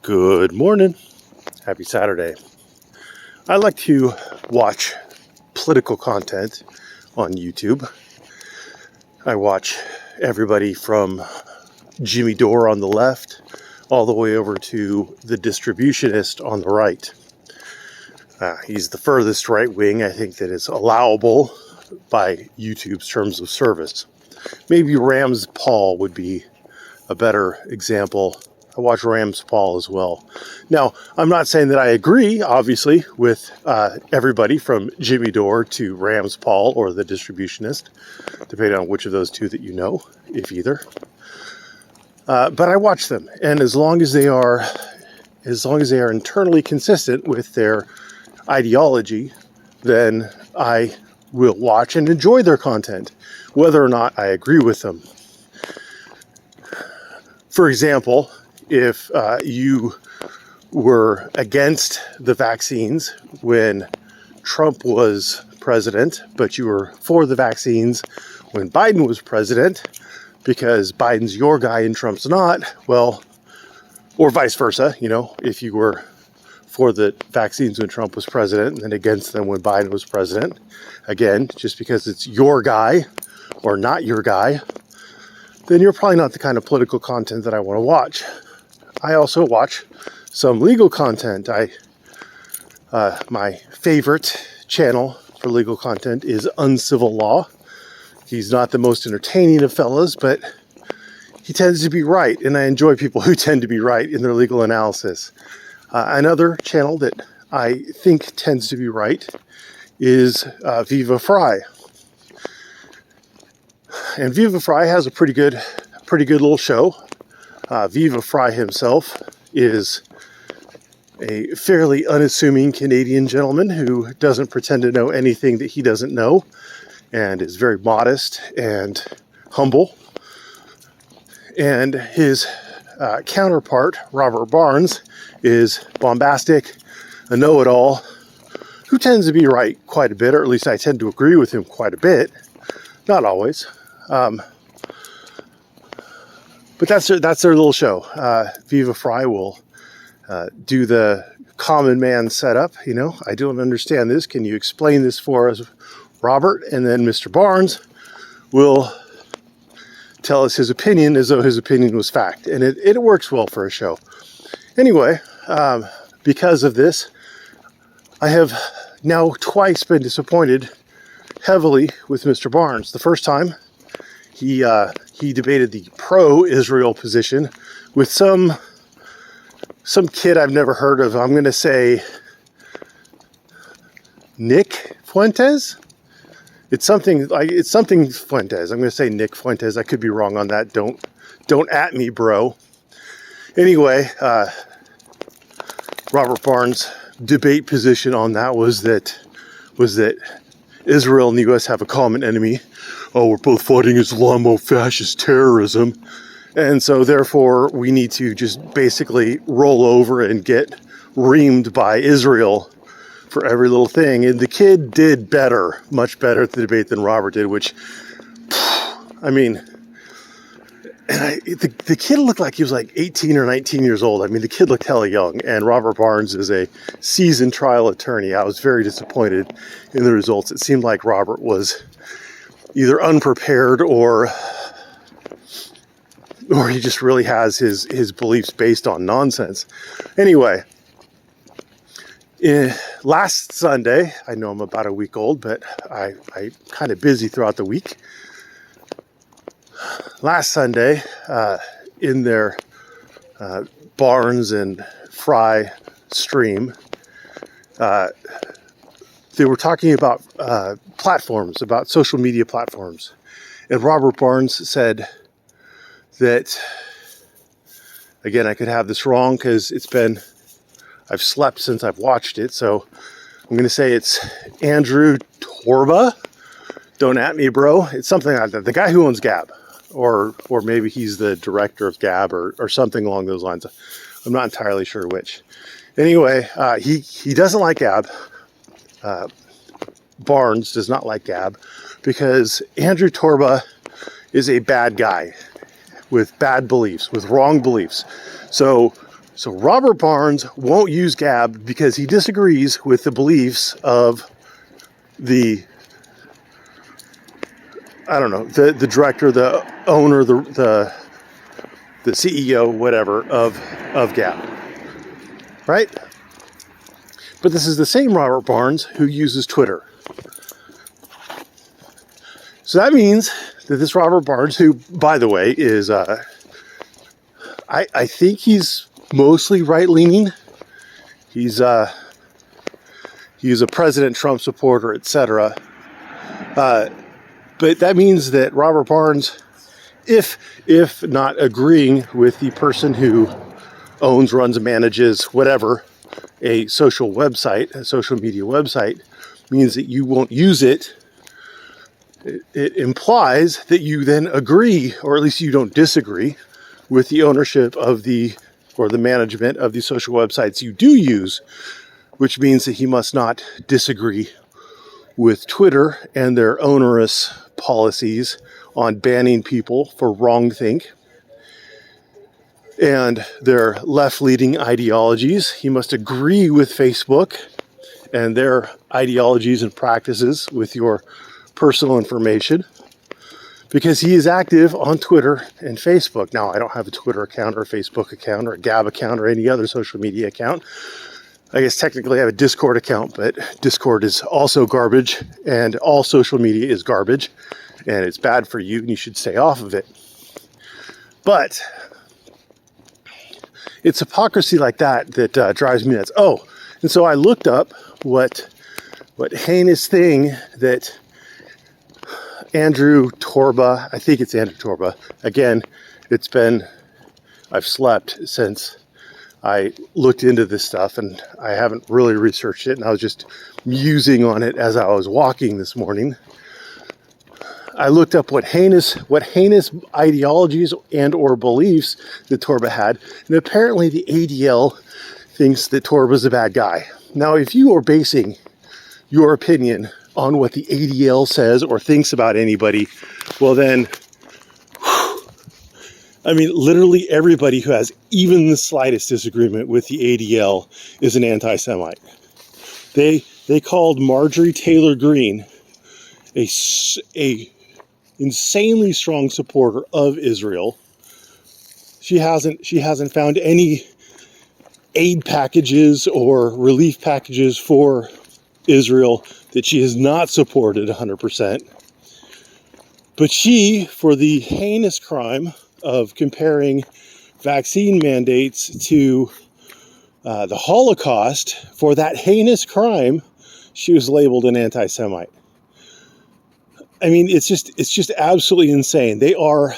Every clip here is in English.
Good morning. Happy Saturday. I like to watch political content on YouTube. I watch everybody from Jimmy Dore on the left all the way over to the distributionist on the right. He's the furthest right wing, I think, that is allowable by YouTube's terms of service. Maybe Rams Paul would be a better example. I watch Rams Paul as well. Now, I'm not saying that I agree, obviously, with everybody from Jimmy Dore to Rams Paul or the distributionist, depending on which of those two that you know, if either. But I watch them, and as long as they are internally consistent with their ideology, then I will watch and enjoy their content, whether or not I agree with them. For example, if you were against the vaccines when Trump was president, but you were for the vaccines when Biden was president, because Biden's your guy and Trump's not, well, or vice versa, if you were for the vaccines when Trump was president and against them when Biden was president, again, just because it's your guy or not your guy, then you're probably not the kind of political content that I want to watch. I also watch some legal content. My favorite channel for legal content is Uncivil Law. He's not the most entertaining of fellas, but he tends to be right, and I enjoy people who tend to be right in their legal analysis. Another channel that I think tends to be right is Viva Fry. And Viva Fry has a pretty good little show. Viva Fry himself is a fairly unassuming Canadian gentleman who doesn't pretend to know anything that he doesn't know and is very modest and humble. And his counterpart, Robert Barnes, is bombastic, a know-it-all, who tends to be right quite a bit, or at least I tend to agree with him quite a bit. Not always. But that's their little show. Viva Fry will do the common man setup. I don't understand this. Can you explain this for us, Robert? And then Mr. Barnes will tell us his opinion as though his opinion was fact. And it works well for a show. Anyway, because of this, I have now twice been disappointed heavily with Mr. Barnes. The first time, he debated the pro-Israel position with some kid I've never heard of. I'm going to say Nick Fuentes. It's something Fuentes. I'm going to say Nick Fuentes. I could be wrong on that. Don't at me, bro. Anyway, Robert Barnes' debate position on that was that Israel and the U.S. have a common enemy. Oh, we're both fighting Islamo-fascist terrorism. And so, therefore, we need to just basically roll over and get reamed by Israel for every little thing. And the kid did better, much better at the debate than Robert did, which, I mean, the kid looked like he was like 18 or 19 years old. I mean, the kid looked hella young. And Robert Barnes is a seasoned trial attorney. I was very disappointed in the results. It seemed like Robert was either unprepared or he just really has his beliefs based on nonsense. Anyway, last Sunday, I know I'm about a week old, but I'm kind of busy throughout the week. Last Sunday, in their Barnes and Fry stream, they were talking about platforms, about social media platforms. And Robert Barnes said that, again, I could have this wrong because I've slept since I've watched it. So I'm going to say it's Andrew Torba. Don't at me, bro. It's something like that. The guy who owns Gab. Or maybe he's the director of Gab or something along those lines. I'm not entirely sure which. Anyway, he doesn't like Gab. Barnes does not like Gab because Andrew Torba is a bad guy with bad beliefs, with wrong beliefs. So So Robert Barnes won't use Gab because he disagrees with the beliefs of the, I don't know, the director, the owner, the CEO, whatever, of Gab, right? But this is the same Robert Barnes who uses Twitter. So that means that this Robert Barnes, who, by the way, is, I think he's mostly right-leaning. He's a President Trump supporter, etc. But that means that Robert Barnes, if not agreeing with the person who owns, runs, and manages whatever, a social website, a social media website, means that you won't use it. It implies that you then agree, or at least you don't disagree, with the ownership of the management of the social websites you do use, which means that he must not disagree with Twitter and their onerous policies on banning people for wrongthink and their left-leaning ideologies. He must agree with Facebook and their ideologies and practices with your personal information, because he is active on Twitter and Facebook. Now, I don't have a Twitter account or a Facebook account or a Gab account or any other social media account. I guess technically I have a Discord account, but Discord is also garbage, and all social media is garbage, and it's bad for you, and you should stay off of it. But it's hypocrisy like that drives me nuts. Oh, and so I looked up what heinous thing that Andrew Torba, I think it's Andrew Torba. Again, I've slept since I looked into this stuff, and I haven't really researched it, and I was just musing on it as I was walking this morning. I looked up what heinous ideologies and or beliefs that Torba had, and apparently the ADL thinks that Torba's a bad guy. Now, if you are basing your opinion on what the ADL says or thinks about anybody, well then, I mean, literally everybody who has even the slightest disagreement with the ADL is an anti-Semite. They called Marjorie Taylor Greene a insanely strong supporter of Israel. She hasn't found any aid packages or relief packages for Israel that she has not supported 100%. But she, for the heinous crime of comparing vaccine mandates to the Holocaust, for that heinous crime, she was labeled an anti-Semite. I mean, it's just absolutely insane. They have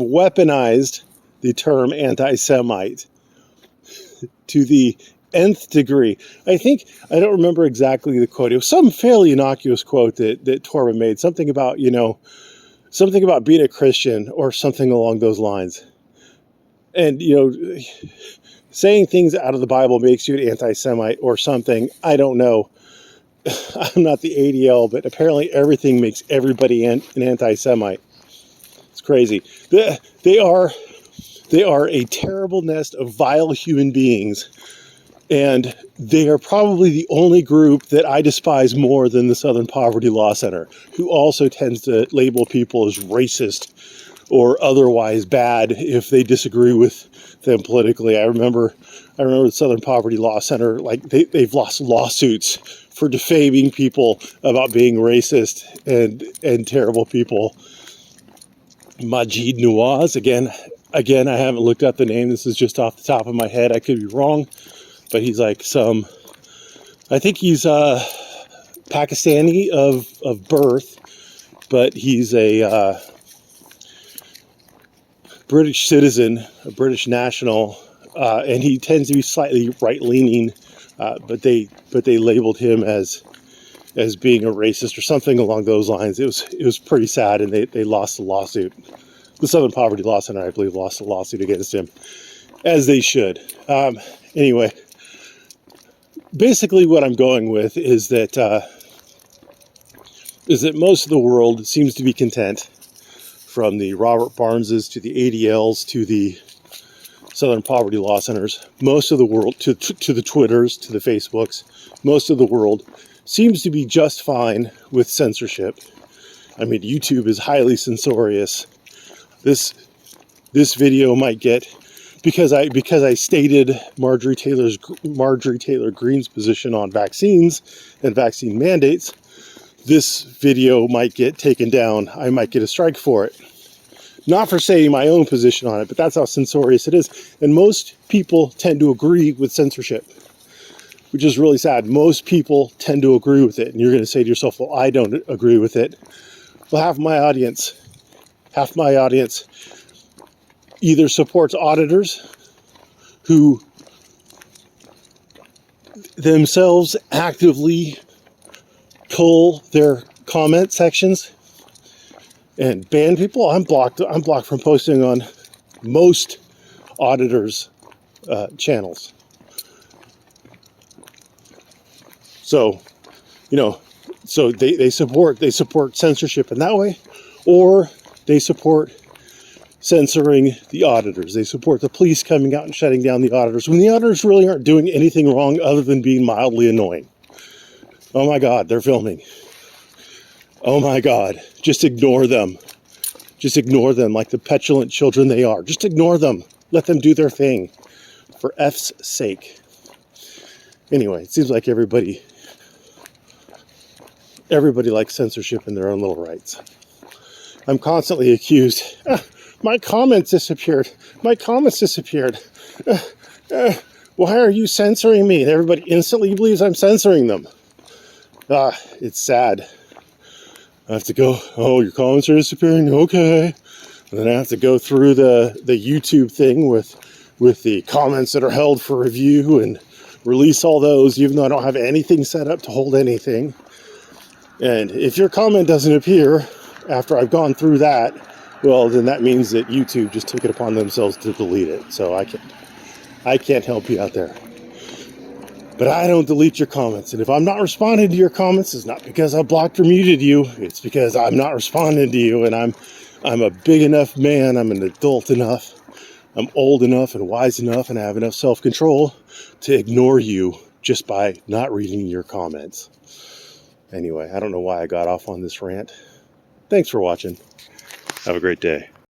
weaponized the term anti-Semite to the nth degree. I don't remember exactly the quote. It was some fairly innocuous quote that Torba made, something about being a Christian or something along those lines. And, saying things out of the Bible makes you an anti-Semite or something. I don't know. I'm not the ADL, but apparently everything makes everybody an anti-Semite. It's crazy. They are a terrible nest of vile human beings. And they are probably the only group that I despise more than the Southern Poverty Law Center, who also tends to label people as racist or otherwise bad if they disagree with them politically. I remember the Southern Poverty Law Center, like they've lost lawsuits for defaming people about being racist and terrible people. Majid Nawaz, again, I haven't looked up the name. This is just off the top of my head. I could be wrong. But he's like I think he's Pakistani of birth, but he's a British citizen, a British national, and he tends to be slightly right-leaning, but they labeled him as being a racist or something along those lines. It was pretty sad, and they lost the lawsuit. The Southern Poverty Law Center, I believe, lost the lawsuit against him, as they should. Anyway. Basically, what I'm going with is that most of the world seems to be content, from the Robert Barneses to the ADLs to the Southern Poverty Law Centers, most of the world, to the Twitters, to the Facebooks, most of the world seems to be just fine with censorship. I mean, YouTube is highly censorious. This video might get, because I stated Marjorie Taylor Greene's position on vaccines and vaccine mandates, this video might get taken down. I might get a strike for it. Not for saying my own position on it, but that's how censorious it is. And most people tend to agree with censorship, which is really sad. Most people tend to agree with it. And you're going to say to yourself, well, I don't agree with it. Well, half my audience either supports auditors who themselves actively pull their comment sections and ban people. I'm blocked from posting on most auditors' channels. So, so they support censorship in that way, or they support censoring the auditors. They support the police coming out and shutting down the auditors when the auditors really aren't doing anything wrong other than being mildly annoying. Oh my God, they're filming. Oh my God, just ignore them. Just ignore them like the petulant children they are. Just ignore them. Let them do their thing, for F's sake. Anyway, it seems like everybody likes censorship in their own little rights. I'm constantly accused. My comments disappeared. Why are you censoring me? And everybody instantly believes I'm censoring them. It's sad. I have to go, oh, your comments are disappearing? Okay. And then I have to go through the YouTube thing with the comments that are held for review and release all those, even though I don't have anything set up to hold anything. And if your comment doesn't appear after I've gone through that, well, then that means that YouTube just took it upon themselves to delete it. So I can't help you out there. But I don't delete your comments. And if I'm not responding to your comments, it's not because I blocked or muted you. It's because I'm not responding to you. And I'm a big enough man. I'm an adult enough. I'm old enough and wise enough and I have enough self-control to ignore you just by not reading your comments. Anyway, I don't know why I got off on this rant. Thanks for watching. Have a great day.